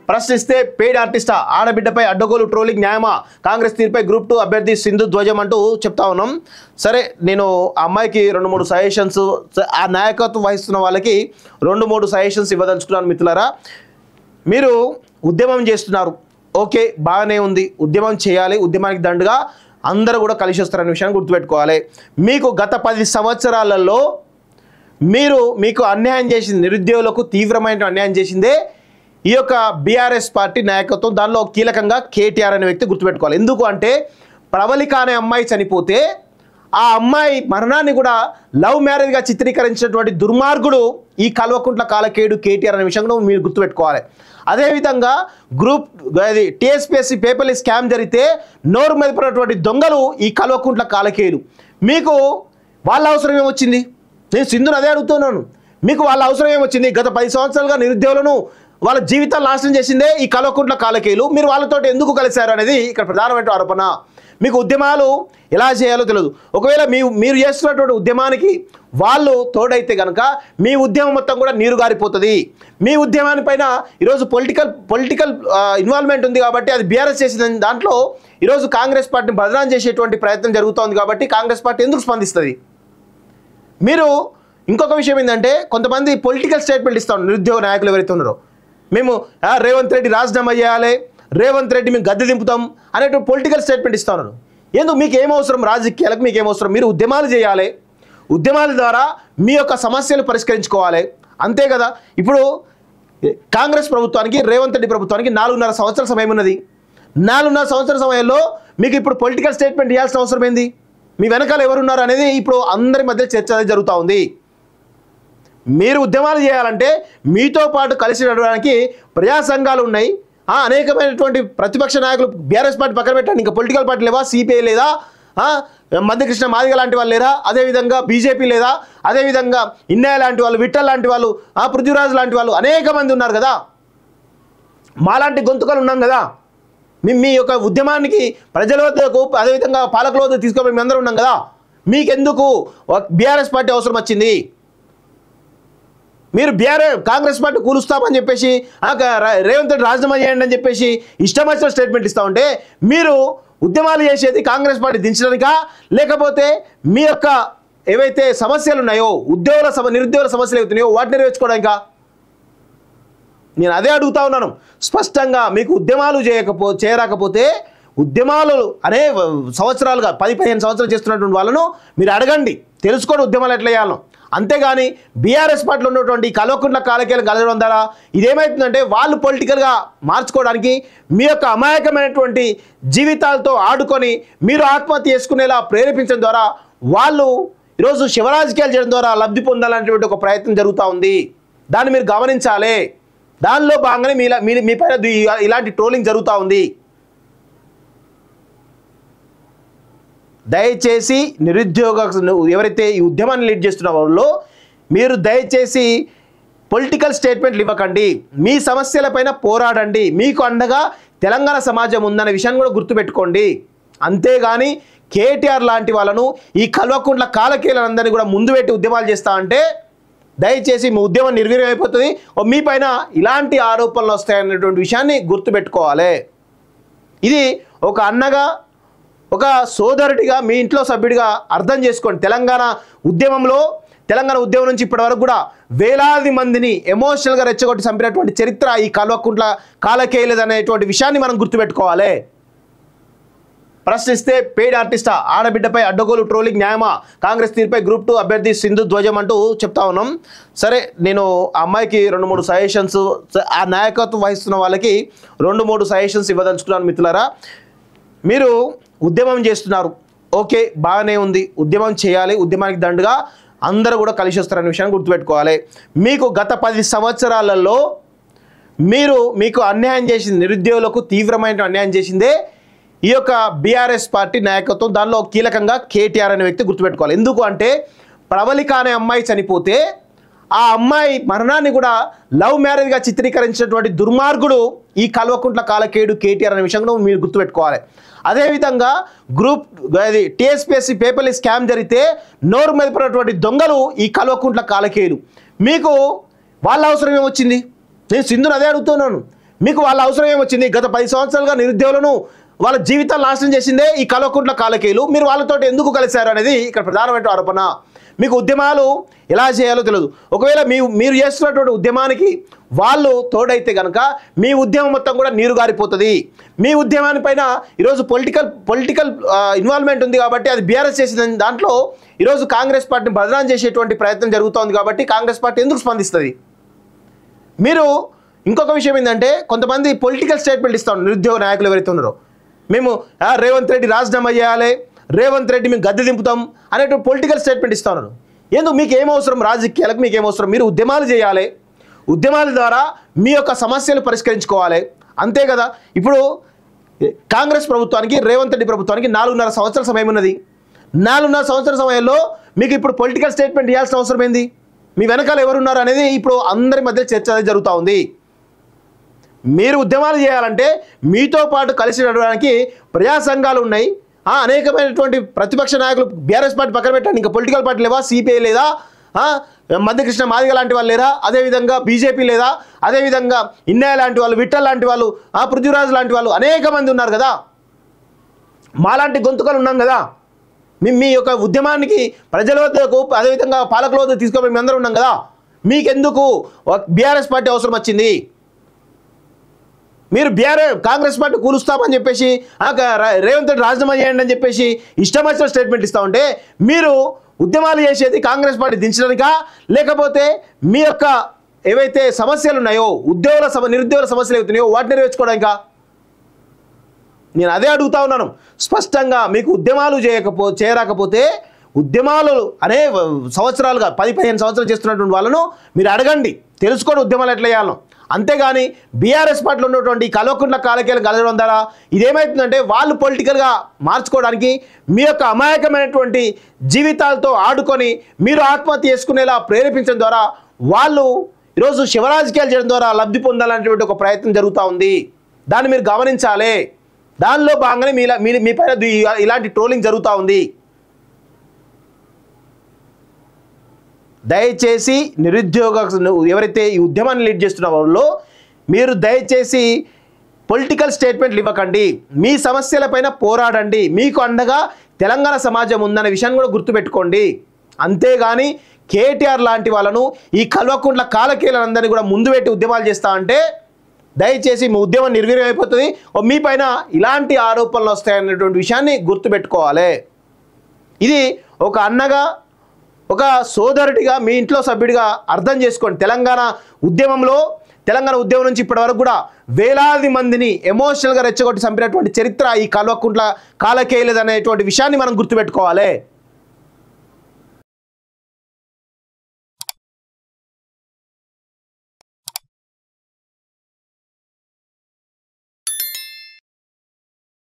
ప్రశ్నిస్తే పెయిడ్ ఆర్టిస్టా ఆడబిడ్డపై అడ్డగోలు ట్రోలింగ్ న్యాయమా కాంగ్రెస్ తీర్పై గ్రూప్ 2 అభ్యర్థి సింధు ధ్వజం అంటూ చెప్తా ఉన్నాం. సరే, నేను ఆ అమ్మాయికి 2-3 సజెషన్స్, ఆ నాయకత్వం వహిస్తున్న వాళ్ళకి 2-3 సజెషన్స్ ఇవ్వదలుచుకున్నాను. మిత్రులారా, మీరు ఉద్యమం చేస్తున్నారు, ఓకే, బాగానే ఉంది, ఉద్యమం చేయాలి, ఉద్యమానికి దండుగా అందరూ కూడా కలిసి వస్తారనే విషయాన్ని గుర్తుపెట్టుకోవాలి. మీకు గత 10 సంవత్సరాలలో మీకు అన్యాయం చేసింది, నిరుద్యోగులకు తీవ్రమైన అన్యాయం చేసిందే ఈ యొక్క బీఆర్ఎస్ పార్టీ నాయకత్వం. దానిలో కీలకంగా కేటీఆర్ అనే వ్యక్తి గుర్తుపెట్టుకోవాలి. ఎందుకు అంటే, ప్రవళిక అనే అమ్మాయి చనిపోతే ఆ అమ్మాయి మరణాన్ని కూడా లవ్ మ్యారేజ్గా చిత్రీకరించినటువంటి దుర్మార్గుడు ఈ కల్వకుంట్ల కాలకేయుడు కేటీఆర్ అనే విషయం కూడా మీరు గుర్తుపెట్టుకోవాలి. అదేవిధంగా టీఎస్పీఎస్సీ పేపర్లీ స్కామ్ జరిగితే నోరు మెదపడినటువంటి దొంగలు ఈ కల్వకుంట్ల కాలకేయులు. మీకు వాళ్ళ అవసరం ఏమొచ్చింది? నేను సింధుని అదే అడుగుతున్నాను, మీకు వాళ్ళ అవసరం ఏమొచ్చింది? గత 10 సంవత్సరాలుగా నిరుద్యోగులను వాళ్ళ జీవితాలు నాశనం చేసిందే ఈ కల్వకుంట్ల కాలకేయులు. మీరు వాళ్ళతో ఎందుకు కలిశారు అనేది ఇక్కడ ప్రధానమైన ఆరోపణ. మీకు ఉద్యమాలు ఎలా చేయాలో తెలియదు. ఒకవేళ మీరు చేస్తున్నటువంటి ఉద్యమానికి వాళ్ళు తోడైతే కనుక మీ ఉద్యమం మొత్తం కూడా నీరు గారిపోతుంది. మీ ఉద్యమానిపైన ఈరోజు పొలిటికల్ ఇన్వాల్వ్మెంట్ ఉంది కాబట్టి, అది బీఆర్ఎస్ చేసిన దాంట్లో ఈరోజు కాంగ్రెస్ పార్టీని బదనాం చేసేటువంటి ప్రయత్నం జరుగుతోంది కాబట్టి కాంగ్రెస్ పార్టీ ఎందుకు స్పందిస్తుంది? మీరు ఇంకొక విషయం ఏంటంటే, కొంతమంది పొలిటికల్ స్టేట్మెంట్ ఇస్తాం నిరుద్యోగ నాయకులు ఎవరైతే ఉన్నారో, మేము రేవంత్ రెడ్డి రాజీనామా చేయాలి, రేవంత్ రెడ్డి మేము గద్దె దింపుతాం అనేటువంటి పొలిటికల్ స్టేట్మెంట్ ఇస్తా ఉన్నారు. ఎందుకు? మీకు ఏమవసరం? రాజకీయాలకు మీకు ఏమవసరం? మీరు ఉద్యమాలు చేయాలి, ఉద్యమాల ద్వారా మీ యొక్క సమస్యలు పరిష్కరించుకోవాలి, అంతే కదా. ఇప్పుడు కాంగ్రెస్ ప్రభుత్వానికి, రేవంత్ రెడ్డి ప్రభుత్వానికి 4.5 సంవత్సరాల సమయం ఉన్నది. 4.5 సంవత్సరాల సమయంలో మీకు ఇప్పుడు పొలిటికల్ స్టేట్మెంట్ ఇవ్వాల్సిన అవసరం ఏంది? మీ వెనకాల ఎవరున్నారు అనేది ఇప్పుడు అందరి మధ్య చర్చ అనేది జరుగుతూ ఉంది. మీరు ఉద్యమాలు చేయాలంటే మీతో పాటు కలిసి నడవడానికి ప్రజా సంఘాలు ఉన్నాయి, అనేకమైనటువంటి ప్రతిపక్ష నాయకులు. బీఆర్ఎస్ పార్టీ పక్కన పెట్టండి, ఇంకా పొలిటికల్ పార్టీ లేవా? సిపిఐ లేదా? మధ్యకృష్ణ మాదిగ లాంటి వాళ్ళు లేరా? అదేవిధంగా బీజేపీ లేదా? అదేవిధంగా ఇన్నయ్య లాంటి వాళ్ళు, విఠల్ లాంటి వాళ్ళు, పృథ్వీరాజ్ లాంటి వాళ్ళు అనేక మంది ఉన్నారు కదా. మాలాంటి గొంతుకలు ఉన్నాం కదా. మీ యొక్క ఉద్యమానికి ప్రజల వద్దకు, అదేవిధంగా పాలకుల వద్దకు తీసుకోవడం మేము అందరూ ఉన్నాం కదా. మీకెందుకు బీఆర్ఎస్ పార్టీ అవసరం వచ్చింది? మీరు కాంగ్రెస్ పార్టీ కూలుస్తామని చెప్పేసి, రేవంత్ రెడ్డి రాజీనామా చేయండి అని చెప్పేసి ఇష్టం వచ్చిన స్టేట్మెంట్ ఇస్తూ ఉంటే, మీరు ఉద్యమాలు చేసేది కాంగ్రెస్ పార్టీ దించడానికా, లేకపోతే మీ యొక్క ఏవైతే సమస్యలు ఉన్నాయో, నిరుద్యోగుల సమస్యలు అవుతున్నాయో వాటిని నెరవేర్చుకోవడానికా? నేను అదే అడుగుతా ఉన్నాను స్పష్టంగా. మీకు ఉద్యమాలు చేయరాకపోతే, ఉద్యమాలు సంవత్సరాలుగా 10-15 సంవత్సరాలు చేస్తున్నటువంటి వాళ్ళను మీరు అడగండి, తెలుసుకోండి ఉద్యమాలు ఎట్లా చేయాలో. అంతేగాని బీఆర్ఎస్ పార్టీలో ఉన్నటువంటి కల్వకుంట్ల కాలకేయులు కలవడం ద్వారా ఇదేమవుతుందంటే, వాళ్ళు పొలిటికల్గా మార్చుకోవడానికి మీ యొక్క అమాయకమైనటువంటి జీవితాలతో ఆడుకొని మీరు ఆత్మహత్య చేసుకునేలా ప్రేరేపించడం ద్వారా వాళ్ళు ఈరోజు శివరాజకీయాలు చేయడం ద్వారా లబ్ధి పొందాలనేటువంటి ఒక ప్రయత్నం జరుగుతూ ఉంది. దాన్ని మీరు గమనించాలి. దానిలో భాగంగానే మీ పైన ఇలాంటి ట్రోలింగ్ జరుగుతూ ఉంది. దయచేసి నిరుద్యోగ ఎవరైతే ఈ ఉద్యమాన్ని లీడ్ చేస్తున్న వాళ్ళు, మీరు దయచేసి పొలిటికల్ స్టేట్మెంట్లు ఇవ్వకండి. మీ సమస్యలపైన పోరాడండి. మీకు అండగా తెలంగాణ సమాజం ఉందనే విషయాన్ని కూడా గుర్తుపెట్టుకోండి. అంతేగాని కేటీఆర్ లాంటి వాళ్ళను, ఈ కల్వకుంట్ల కాలకేయులందరినీ కూడా ముందు పెట్టి ఉద్యమాలు చేస్తా అంటే దయచేసి మీ ఉద్యమం నిర్వీర్యం అయిపోతుంది. మీ పైన ఇలాంటి ఆరోపణలు వస్తాయనేటువంటి విషయాన్ని గుర్తుపెట్టుకోవాలి. ఇది ఒక అన్నగా, ఒక సోదరుడిగా, మీ ఇంట్లో సభ్యుడిగా అర్థం చేసుకోండి. తెలంగాణ ఉద్యమం నుంచి ఇప్పటి వరకు కూడా వేలాది మందిని ఎమోషనల్గా రెచ్చగొట్టి చంపినటువంటి చరిత్ర ఈ కల్వకుంట్ల కాలకేయులది అనేటువంటి విషయాన్ని మనం గుర్తుపెట్టుకోవాలి. ప్రశ్నిస్తే పెయిడ్ ఆర్టిస్టా ఆడబిడ్డపై అడ్డగోలు ట్రోలింగ్ న్యాయమా కాంగ్రెస్ తీర్పై గ్రూప్ 2 అభ్యర్థి సింధు ధ్వజం అంటూ చెప్తా ఉన్నాం. సరే, నేను ఆ అమ్మాయికి 2-3 సజెషన్స్, ఆ నాయకత్వం వహిస్తున్న వాళ్ళకి 2-3 సజెషన్స్ ఇవ్వదలుచుకున్నాను. మిత్రులారా, మీరు ఉద్యమం చేస్తున్నారు, ఓకే, బాగానే ఉంది, ఉద్యమం చేయాలి, ఉద్యమానికి దండుగా అందరూ కూడా కలిసి వస్తారనే విషయాన్ని గుర్తుపెట్టుకోవాలి. మీకు గత 10 సంవత్సరాలలో మీకు అన్యాయం చేసింది, నిరుద్యోగులకు తీవ్రమైన అన్యాయం చేసిందే ఈ యొక్క బీఆర్ఎస్ పార్టీ నాయకత్వం. దానిలో కీలకంగా కేటీఆర్ అనే వ్యక్తి గుర్తుపెట్టుకోవాలి. ఎందుకు అంటే, ప్రవళిక అనే అమ్మాయి చనిపోతే ఆ అమ్మాయి మరణాన్ని కూడా లవ్ మ్యారేజ్గా చిత్రీకరించినటువంటి దుర్మార్గుడు ఈ కల్వకుంట్ల కాలకేయుడు కేటీఆర్ అనే విషయంలో మీరు గుర్తుపెట్టుకోవాలి. అదేవిధంగా గ్రూప్ అది టీఎస్పీఎస్సీ పేపర్లీ స్కామ్ జరిగితే నోరు మెదపడినటువంటి దొంగలు ఈ కల్వకుంట్ల కాలకేయులు. మీకు వాళ్ళ అవసరం ఏమొచ్చింది? నేను సింధుని అదే అడుగుతున్నాను. మీకు వాళ్ళ అవసరం ఏమొచ్చింది? గత 10 సంవత్సరాలుగా నిరుద్యోగులను వాళ్ళ జీవితాలు నాశనం చేసిందే ఈ కల్వకుంట్ల కాలకేయులు. మీరు వాళ్ళతో ఎందుకు కలిశారు అనేది ఇక్కడ ప్రధానమైన ఆరోపణ. మీకు ఉద్యమాలు ఎలా చేయాలో తెలియదు. ఒకవేళ మీరు చేస్తున్నటువంటి ఉద్యమానికి వాళ్ళు తోడైతే కనుక మీ ఉద్యమం మొత్తం కూడా నీరు గారిపోతుంది. మీ ఉద్యమాన్ని పైన ఈరోజు పొలిటికల్ ఇన్వాల్వ్మెంట్ ఉంది కాబట్టి అది బీఆర్ఎస్ చేసిన దాంట్లో ఈరోజు కాంగ్రెస్ పార్టీని బదనాం చేసేటువంటి ప్రయత్నం జరుగుతోంది కాబట్టి కాంగ్రెస్ పార్టీ ఎందుకు స్పందిస్తుంది? మీరు ఇంకొక విషయం ఏంటంటే కొంతమంది పొలిటికల్ స్టేట్మెంట్ ఇస్తాను నిరుద్యోగ నాయకులు ఎవరైతే ఉన్నారో, మేము రేవంత్ రెడ్డి రాజీనామా చేయాలి, రేవంత్ రెడ్డి మేము గద్దె దింపుతాం అనేటువంటి పొలిటికల్ స్టేట్మెంట్ ఇస్తా ఉన్నారు. ఎందుకు? మీకు ఏమవసరం? రాజకీయాలకు మీకు ఏమవసరం? మీరు ఉద్యమాలు చేయాలి, ఉద్యమాల ద్వారా మీ యొక్క సమస్యలు పరిష్కరించుకోవాలి, అంతే కదా. ఇప్పుడు కాంగ్రెస్ ప్రభుత్వానికి రేవంత్ రెడ్డి ప్రభుత్వానికి 4.5 సంవత్సరాల సమయం ఉన్నది. 4.5 సంవత్సరాల సమయంలో మీకు ఇప్పుడు పొలిటికల్ స్టేట్మెంట్ ఇవ్వాల్సిన అవసరం ఏంది? మీ వెనకాల ఎవరున్నారు అనేది ఇప్పుడు అందరి మధ్య చర్చ అనేది జరుగుతూ ఉంది. మీరు ఉద్యమాలు చేయాలంటే మీతో పాటు కలిసి నడవడానికి ప్రజా సంఘాలు ఉన్నాయి, అనేకమైనటువంటి ప్రతిపక్ష నాయకులు. బీఆర్ఎస్ పార్టీ పక్కన పెట్టండి, ఇంకా పొలిటికల్ పార్టీ లేవా? సిపిఐ లేదా? మధ్యకృష్ణ మాదిగ లాంటి వాళ్ళు లేరా? అదేవిధంగా బీజేపీ లేదా? అదేవిధంగా ఇన్నయ్య లాంటి వాళ్ళు, విఠల్ లాంటి వాళ్ళు, పృథ్వీరాజ్ లాంటి వాళ్ళు అనేక మంది ఉన్నారు కదా. మాలాంటి గొంతుకలు ఉన్నాం కదా. మీ యొక్క ఉద్యమానికి ప్రజల వద్దకు అదేవిధంగా పాలకుల వద్దకు తీసుకొని మేము అందరూ ఉన్నాం కదా. మీకెందుకు బీఆర్ఎస్ పార్టీ అవసరం వచ్చింది? మీరు కాంగ్రెస్ పార్టీ కూలుస్తామని చెప్పేసి రేవంత్ రెడ్డి రాజీనామా చేయండి అని చెప్పేసి ఇష్టం వచ్చిన స్టేట్మెంట్ ఇస్తా ఉంటే మీరు ఉద్యమాలు చేసేది కాంగ్రెస్ పార్టీ దించడానికా, లేకపోతే మీ యొక్క ఏవైతే సమస్యలు ఉన్నాయో నిరుద్యోగుల సమస్యలు అవుతున్నాయో వాటిని నెరవేర్చుకోవడానికా? నేను అదే అడుగుతా ఉన్నాను స్పష్టంగా. మీకు ఉద్యమాలు చేయరాకపోతే ఉద్యమాలు అనే సంవత్సరాలుగా 10-15 సంవత్సరాలు చేస్తున్నటువంటి వాళ్ళను మీరు అడగండి, తెలుసుకోండి ఉద్యమాలు ఎట్లా చేయాలో. అంతేగాని బీఆర్ఎస్ పార్టీలో ఉన్నటువంటి కల్వకుంట్ల కాలకేయులు కలగడం ద్వారా ఇదేమవుతుందంటే వాళ్ళు పొలిటికల్గా మార్చుకోవడానికి మీ యొక్క అమాయకమైనటువంటి జీవితాలతో ఆడుకొని మీరు ఆత్మహత్య చేసుకునేలా ప్రేరేపించడం ద్వారా వాళ్ళు ఈరోజు శివరాజకీయాలు చేయడం ద్వారా లబ్ధి పొందాలనేటువంటి ఒక ప్రయత్నం జరుగుతూ ఉంది. దాన్ని మీరు గమనించాలి. దానిలో భాగంగానే మీ పైన ఇలాంటి ట్రోలింగ్ జరుగుతూ ఉంది. దయచేసి నిరుద్యోగ ఎవరైతే ఈ ఉద్యమాన్ని లీడ్ చేస్తున్న వాళ్ళు మీరు దయచేసి పొలిటికల్ స్టేట్మెంట్లు ఇవ్వకండి. మీ సమస్యలపైన పోరాడండి. మీకు అండగా తెలంగాణ సమాజం ఉందనే విషయాన్ని కూడా గుర్తుపెట్టుకోండి. అంతేగాని కేటీఆర్ లాంటి వాళ్ళను ఈ కల్వకుంట్ల కాలకేయులందరినీ కూడా ముందు పెట్టి ఉద్యమాలు చేస్తా అంటే దయచేసి మీ ఉద్యమం నిర్వీర్యం అయిపోతుంది. మీ పైన ఇలాంటి ఆరోపణలు వస్తాయనేటువంటి విషయాన్ని గుర్తుపెట్టుకోవాలి. ఇది ఒక అన్నగా ఒక సోదరుడిగా మీ ఇంట్లో సభ్యుడిగా అర్థం చేసుకోండి. తెలంగాణ ఉద్యమం నుంచి ఇప్పటి వరకు కూడా వేలాది మందిని ఎమోషనల్గా రెచ్చగొట్టి చంపినటువంటి చరిత్ర ఈ కల్వకుంట్ల కాలకేయులదనేటువంటి విషయాన్ని మనం గుర్తుపెట్టుకోవాలి.